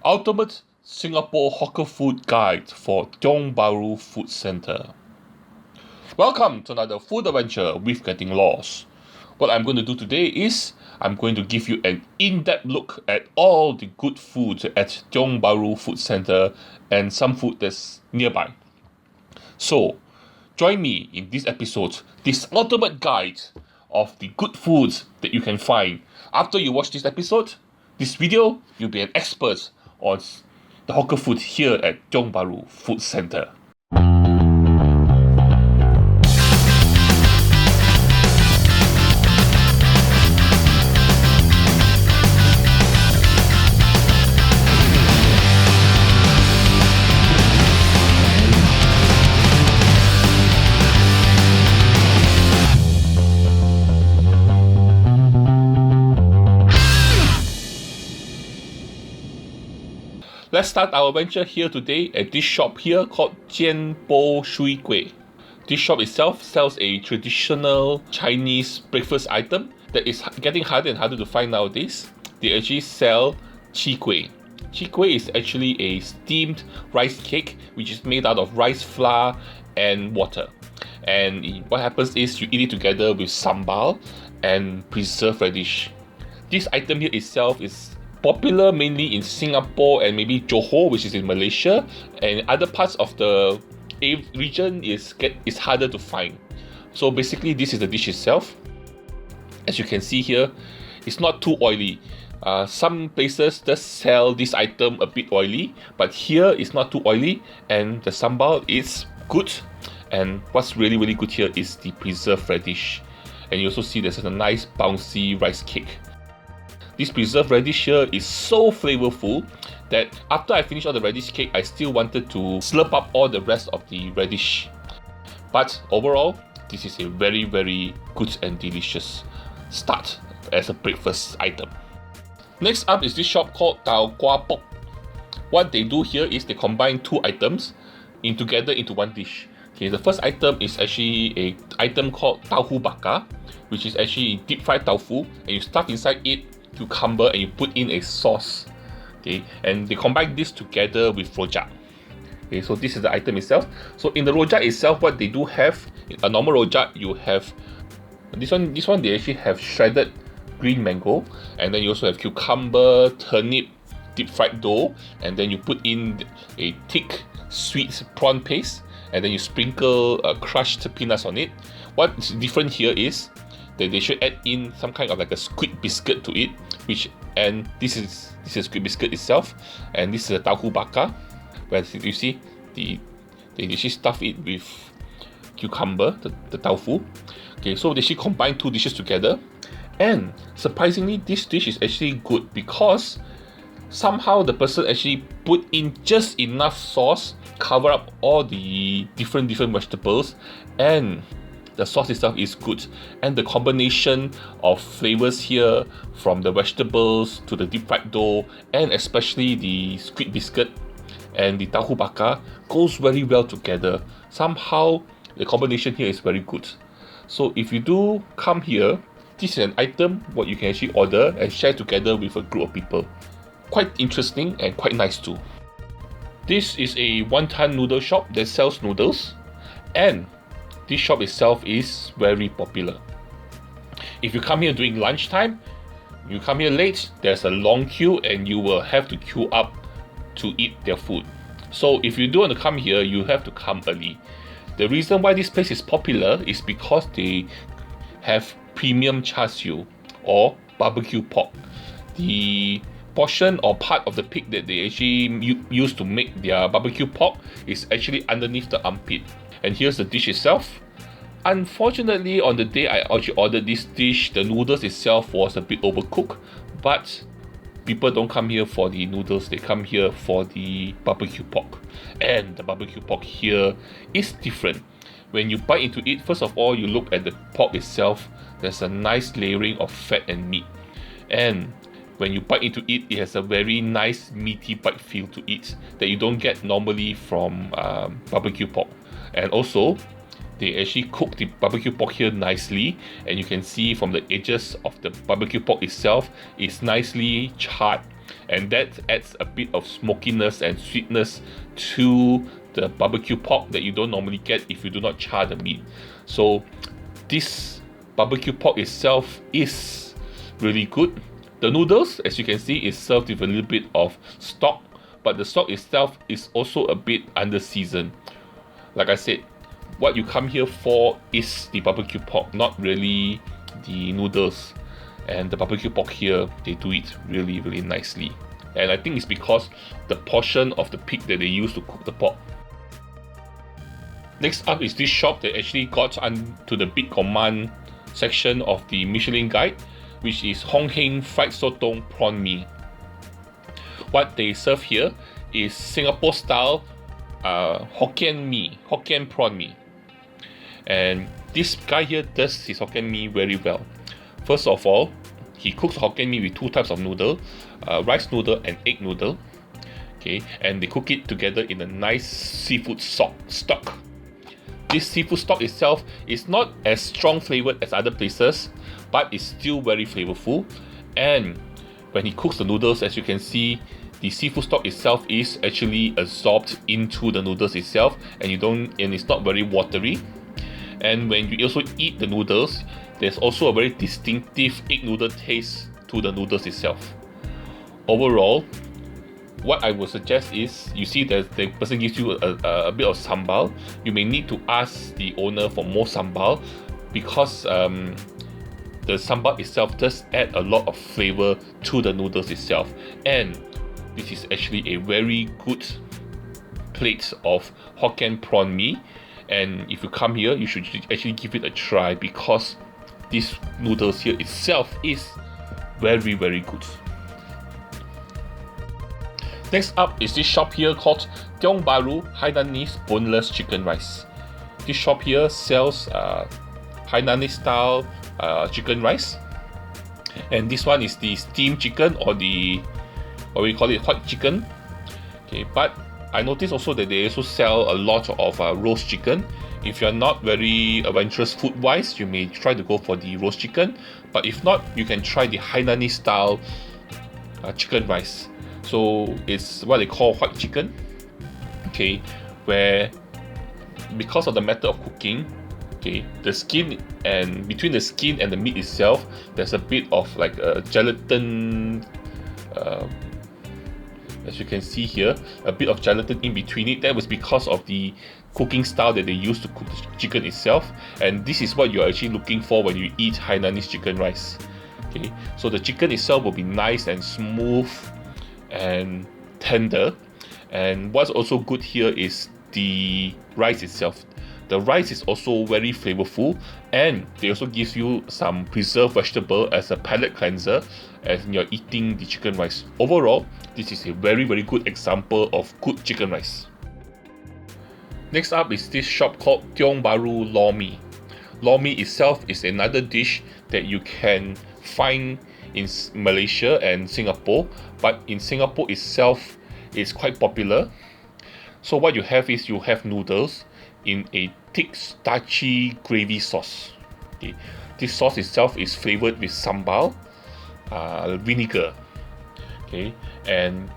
Ultimate Singapore Hawker Food Guide for Tiong Bahru Food Centre. Welcome to another food adventure with Getting Lost. What I'm going to do today is I'm going to give you an in-depth look at all the good food at Tiong Bahru Food Centre and some food that's nearby. So, join me in this episode, this ultimate guide of the good foods that you can find. After you watch this episode, this video, you'll be an expert on the hawker food here at Tiong Bahru Food Centre. Let's start our venture here today at this shop here called Jinbo Shui. This shop itself sells a traditional Chinese breakfast item that is getting harder and harder to find nowadays. They actually sell chi kueh. Chi kueh is actually a steamed rice cake which is made out of rice flour and water. And what happens is you eat it together with sambal and preserved radish. This item here itself is popular mainly in Singapore and maybe Johor, which is in Malaysia, and other parts of the region is harder to find. So basically this is the dish itself. As you can see here, it's not too oily. Some places just sell this item a bit oily, but here it's not too oily and the sambal is good. And what's really good here is the preserved radish. And you also see there's a nice bouncy rice cake. This preserved radish here is so flavorful that after I finished all the radish cake, I still wanted to slurp up all the rest of the radish. But overall, this is a very good and delicious start as a breakfast item. Next up is this shop called Tau Kwa Pok. What they do here is they combine two items together into one dish. Okay, the first item is actually an item called tauhu bakar, which is actually deep fried tofu, and you stuff inside it cucumber and you put in a sauce. Okay, and they combine this together with rojak. Okay, so this is the item itself. So in the rojak itself, what they do have, a normal rojak, you have this one they actually have shredded green mango, and then you also have cucumber, turnip, deep fried dough, and then you put in a thick sweet prawn paste, and then you sprinkle crushed peanuts on it. What's different here is that they should add in some kind of like a squid biscuit to it, and this is squid biscuit itself, and this is a tauhu bakar, where you see they actually stuff it with cucumber, the tofu. Okay, so they should combine two dishes together, and surprisingly this dish is actually good because somehow the person actually put in just enough sauce, cover up all the different vegetables, and the sauce itself is good, and the combination of flavors here from the vegetables to the deep fried dough and especially the squid biscuit and the tauhu bakar goes very well together. Somehow the combination here is very good. So if you do come here, this is an item what you can actually order and share together with a group of people. Quite interesting and quite nice too. This is a wonton noodle shop that sells noodles, and this shop itself is very popular. If you come here during lunchtime, you come here late, there's a long queue and you will have to queue up to eat their food. So if you do want to come here, you have to come early. The reason why this place is popular is because they have premium char siu or barbecue pork. The portion or part of the pig that they actually use to make their barbecue pork is actually underneath the armpit. And here's the dish itself. Unfortunately, on the day I actually ordered this dish, the noodles itself was a bit overcooked, but people don't come here for the noodles, they come here for the barbecue pork. And the barbecue pork here is different. When you bite into it, first of all, you look at the pork itself, there's a nice layering of fat and meat. And when you bite into it, it has a very nice meaty bite feel to it that you don't get normally from barbecue pork. And also, they actually cook the barbecue pork here nicely, and you can see from the edges of the barbecue pork itself is nicely charred and that adds a bit of smokiness and sweetness to the barbecue pork that you don't normally get if you do not char the meat. So this barbecue pork itself is really good. The noodles, as you can see, is served with a little bit of stock, but the stock itself is also a bit under seasoned. Like I said, what you come here for is the barbecue pork, not really the noodles. And the barbecue pork here, they do it really, really nicely. And I think it's because the portion of the pig that they use to cook the pork. Next up is this shop that actually got onto the big command section of the Michelin guide, which is Hong Heng Fried Sotong Prawn Mee. What they serve here is Singapore style Hokkien mee, Hokkien prawn mee. And this guy here does his Hokkien mee very well. First of all, he cooks Hokkien mee with two types of noodle, rice noodle and egg noodle. Okay, and they cook it together in a nice seafood stock. This seafood stock itself is not as strong flavored as other places, but it's still very flavorful. And when he cooks the noodles, as you can see, the seafood stock itself is actually absorbed into the noodles itself, and it's not very watery. And when you also eat the noodles, there's also a very distinctive egg noodle taste to the noodles itself. Overall, what I would suggest is, you see that the person gives you a bit of sambal. You may need to ask the owner for more sambal, because the sambal itself does add a lot of flavor to the noodles itself. And this is actually a very good plate of Hokkien prawn mee. And if you come here, you should actually give it a try, because this noodles here itself is very, very good. Next up is this shop here called Tiong Bahru Hainanese Boneless Chicken Rice. This shop here sells Hainanese style chicken rice, and this one is the steamed chicken, or we call it white chicken. Okay, but I noticed also that they also sell a lot of roast chicken. If you're not very adventurous food wise, you may try to go for the roast chicken, but if not, you can try the Hainanese style chicken rice. So it's what they call white chicken. Okay, where because of the method of cooking, okay, the skin, and between the skin and the meat itself, there's a bit of like a gelatin, as you can see here, a bit of gelatin in between it. That was because of the cooking style that they use to cook the chicken itself, and this is what you're actually looking for when you eat Hainanese chicken rice. Okay, so the chicken itself will be nice and smooth and tender. And what's also good here is the rice itself. The rice is also very flavorful, and they also give you some preserved vegetable as a palate cleanser as you're eating the chicken rice. Overall, this is a very, very good example of good chicken rice. Next up is this shop called Tiong Bahru Lor Mee. Lor Mee itself is another dish that you can find in Malaysia and Singapore, but in Singapore itself, it's quite popular. So what you have is, you have noodles in a thick starchy gravy sauce. Okay. This sauce itself is flavored with sambal, vinegar. Okay, and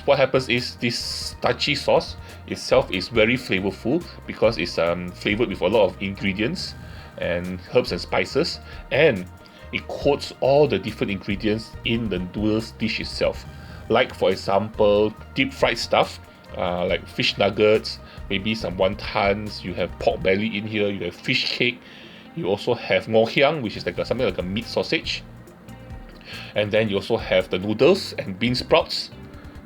what happens is, this starchy sauce itself is very flavorful because it's flavored with a lot of ingredients and herbs and spices, and it coats all the different ingredients in the noodles dish itself. Like for example, deep fried stuff, like fish nuggets, maybe some wontons, you have pork belly in here, you have fish cake, you also have ngoh hiang, which is like something like a meat sausage, and then you also have the noodles and bean sprouts.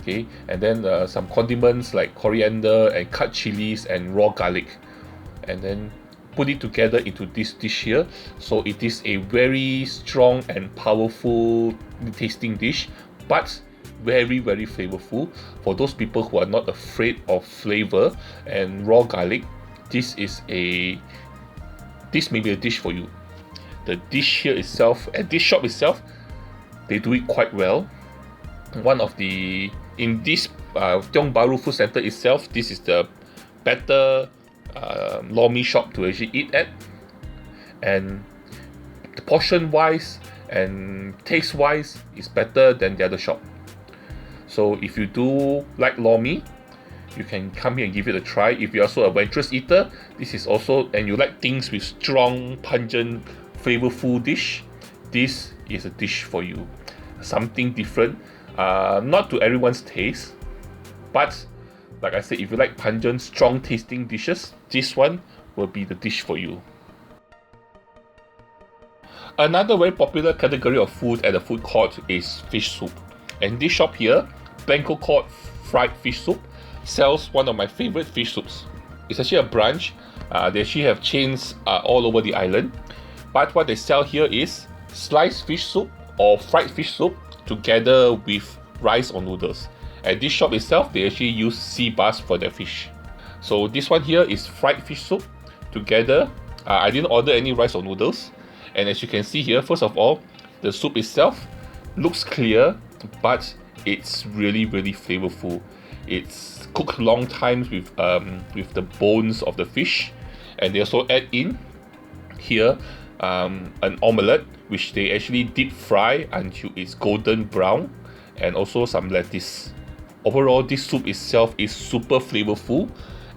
Okay, and then some condiments like coriander and cut chilies and raw garlic, and then put it together into this dish here. So it is a very strong and powerful tasting dish, but very, very flavorful. For those people who are not afraid of flavor and raw garlic, this may be a dish for you. The dish here itself, at this shop itself, they do it quite well. In this Tiong Bahru Food Centre itself, this is the better lor mee shop to actually eat at, and portion wise and taste wise is better than the other shop. So if you do like lor mee, you can come here and give it a try. If you're also a adventurous eater, this is also, and you like things with strong, pungent, flavorful dish, this is a dish for you. Something different, not to everyone's taste, but like I said, if you like pungent, strong tasting dishes, this one will be the dish for you. Another very popular category of food at the food court is fish soup. And this shop here, Bangkok Court Fried Fish Soup, sells one of my favorite fish soups. It's actually a branch. They actually have chains all over the island. But what they sell here is sliced fish soup or fried fish soup together with rice or noodles. At this shop itself, they actually use sea bass for their fish. So this one here is fried fish soup together. I didn't order any rice or noodles. And as you can see here, first of all, the soup itself looks clear, but it's really, really flavorful. It's cooked long times with the bones of the fish, and they also add in here an omelette, which they actually deep fry until it's golden brown, and also some lettuce. Overall, this soup itself is super flavorful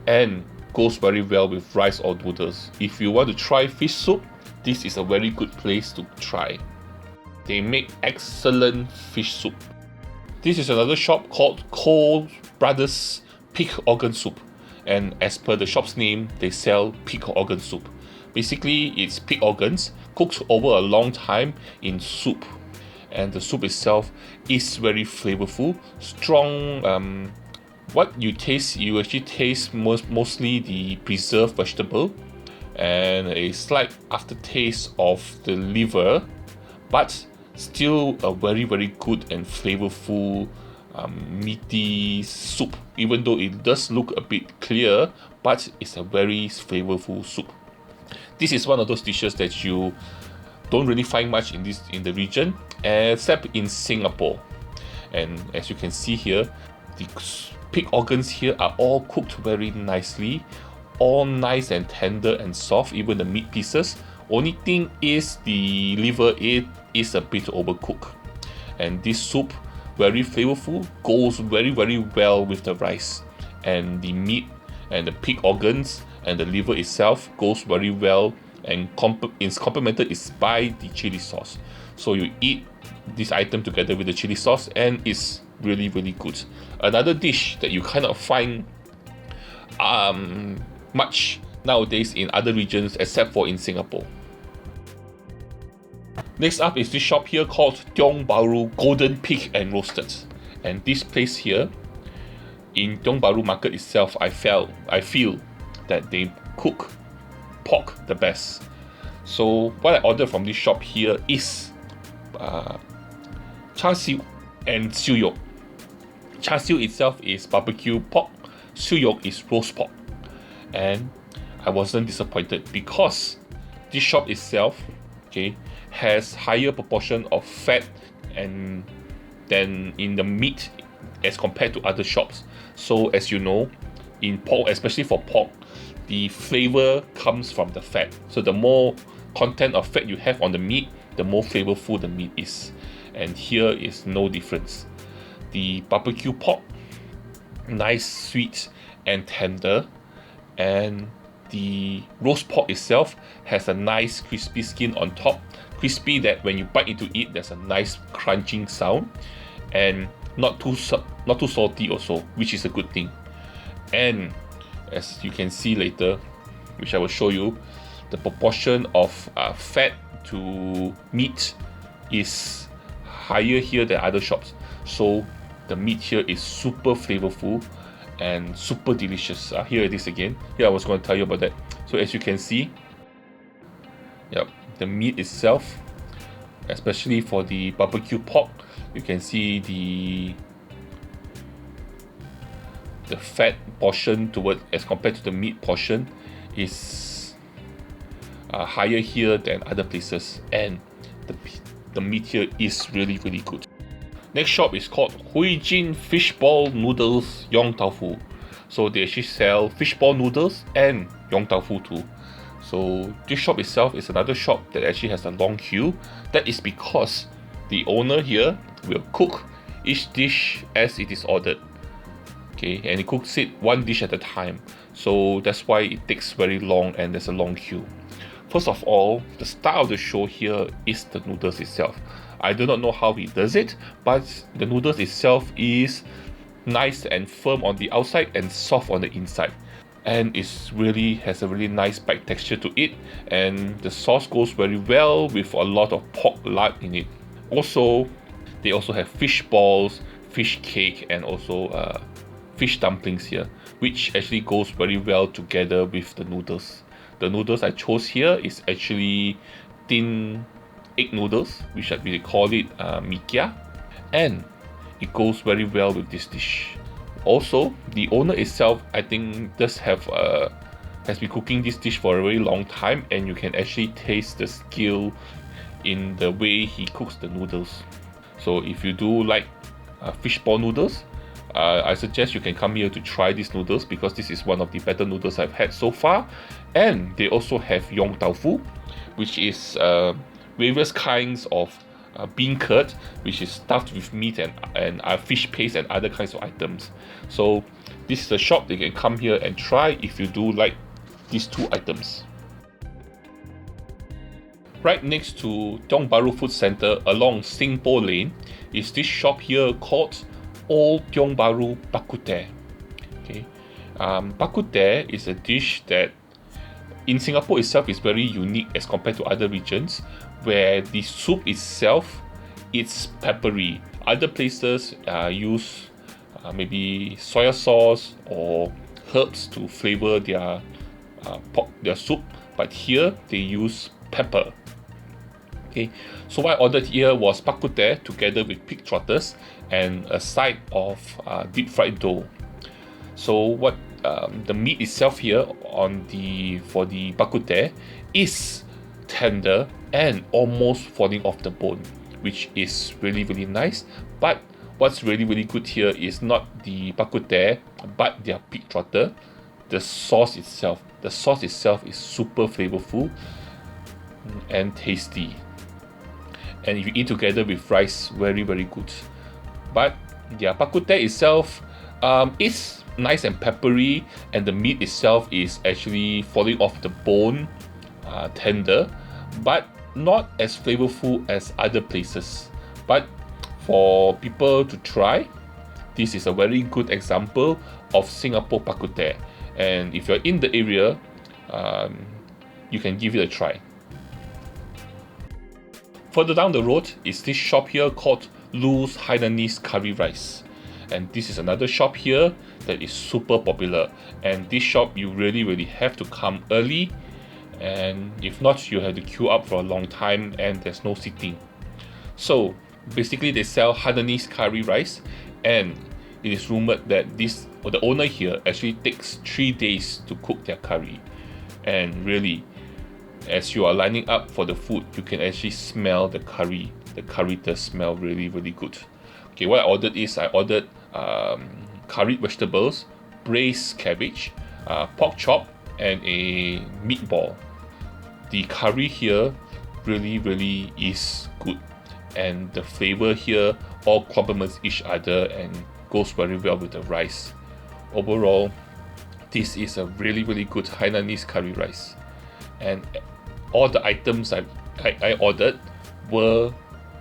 and goes very well with rice or noodles. If you want to try fish soup, this is a very good place to try. They make excellent fish soup. This is another shop called Cole Brothers Pig Organ Soup, and as per the shop's name, they sell pig organ soup. Basically, it's pig organs cooked over a long time in soup, and the soup itself is very flavorful, strong. What you taste, you actually taste mostly the preserved vegetable and a slight aftertaste of the liver, but still a very, very good and flavorful meaty soup, even though it does look a bit clear, but it's a very flavorful soup. This is one of those dishes that you don't really find much in the region, except in Singapore. And as you can see here, the pig organs here are all cooked very nicely, all nice and tender and soft, even the meat pieces. Only thing is the liver, it is a bit overcooked. And this soup, very flavorful, goes very, very well with the rice. And the meat and the pig organs and the liver itself goes very well, and it's complemented by the chili sauce. So you eat this item together with the chili sauce and it's really, really good. Another dish that you cannot find much nowadays in other regions except for in Singapore. Next up is this shop here called Tiong Bahru Golden Pig and Roasted. And this place here in Tiong Bahru market itself, I feel that they cook pork the best. So what I ordered from this shop here is char siu and siu yok. Char siu itself is barbecue pork, siu yok is roast pork. And I wasn't disappointed because this shop itself, okay, has higher proportion of fat and than in the meat as compared to other shops. So as you know, in pork, especially for pork, the flavor comes from the fat. So the more content of fat you have on the meat, the more flavorful the meat is. And here is no difference. The barbecue pork, nice, sweet and tender, and the roast pork itself has a nice crispy skin on top, crispy that when you bite into it, there's a nice crunching sound, and not too salty also, which is a good thing. And as you can see later, which I will show you, the proportion of fat to meat is higher here than other shops. So the meat here is super flavorful and super delicious. Here it is again. Here I was going to tell you about that. So as you can see, yep, the meat itself, especially for the barbecue pork, you can see the fat portion as compared to the meat portion is higher here than other places, and the meat here is really, really good. Next shop is called Hui Jin Fishball Noodles Yong Tau Fu. So they actually sell fishball noodles and Yong Tau Fu too. So this shop itself is another shop that actually has a long queue. That is because the owner here will cook each dish as it is ordered. Okay, and it cooks it one dish at a time. So that's why it takes very long and there's a long queue. First of all, the star of the show here is the noodles itself. I do not know how he does it, but the noodles itself is nice and firm on the outside and soft on the inside. And it really has a really nice bite texture to it, and the sauce goes very well with a lot of pork lard in it. Also, they also have fish balls, fish cake, and also fish dumplings here, which actually goes very well together with the noodles. The noodles I chose here is actually thin egg noodles, which we call it mee kia, and it goes very well with this dish. Also, the owner itself, I think, has been cooking this dish for a very long time, and you can actually taste the skill in the way he cooks the noodles. So if you do like fishball noodles, I suggest you can come here to try these noodles, because this is one of the better noodles I've had so far. And they also have yong tau fu, which is various kinds of bean curd, which is stuffed with meat and fish paste and other kinds of items. So this is a shop that you can come here and try if you do like these two items. Right next to Tiong Bahru Food Centre along Jinbo Lane is this shop here called Old Tiong Bahru Bak Kut Teh. Okay, Bak Kut Teh is a dish that in Singapore itself is very unique as compared to other regions, where the soup itself, it's peppery. Other places use maybe soya sauce or herbs to flavor their soup, but here they use pepper. Okay, so what I ordered here was bak kut teh together with pig trotters and a side of deep fried dough. So what the meat itself here for the bak kut teh is tender and almost falling off the bone, which is really nice. But what's really good here is not the bak kut teh, but their pig trotter. The sauce itself is super flavorful and tasty, and if you eat together with rice, very good. But their bak kut teh itself is nice and peppery, and the meat itself is actually falling off the bone, tender, but not as flavorful as other places. But for people to try, this is a very good example of Singapore bak kut teh, and if you're in the area, you can give it a try. Further down the road is this shop here called Lu's Hainanese Curry Rice, and this is another shop here that is super popular. And this shop, you really have to come early, and if not, you have to queue up for a long time and there's no seating. So basically they sell Hainanese curry rice, and it is rumored that the owner here actually takes 3 days to cook their curry. And really, as you are lining up for the food, you can actually smell the curry. The curry does smell really good. Okay, what I ordered curried vegetables, braised cabbage, pork chop, and a meatball. The curry here really is good, and the flavor here all complements each other and goes very well with the rice. Overall, this is a really good Hainanese curry rice, and all the items I ordered were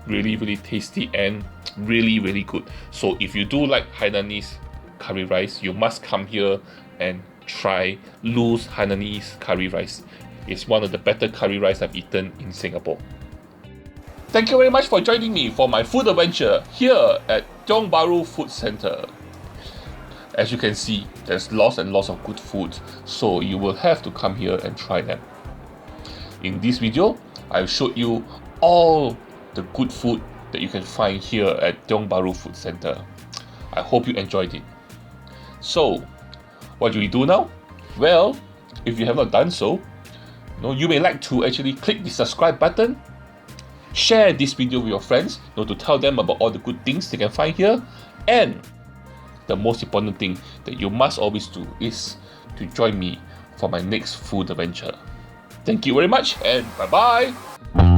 really tasty and really good. So if you do like Hainanese curry rice, you must come here and try Lu's Hainanese curry rice. It's one of the better curry rice I've eaten in Singapore. Thank you very much for joining me for my food adventure here at Tiong Bahru Food Centre. As you can see, there's lots and lots of good food, so you will have to come here and try them. In this video, I've showed you all the good food that you can find here at Tiong Bahru Food Centre. I hope you enjoyed it. So, what do we do now? Well, if you have not done so, you may like to actually click the subscribe button, share this video with your friends, to tell them about all the good things they can find here, and the most important thing that you must always do is to join me for my next food adventure. Thank you very much, and bye-bye!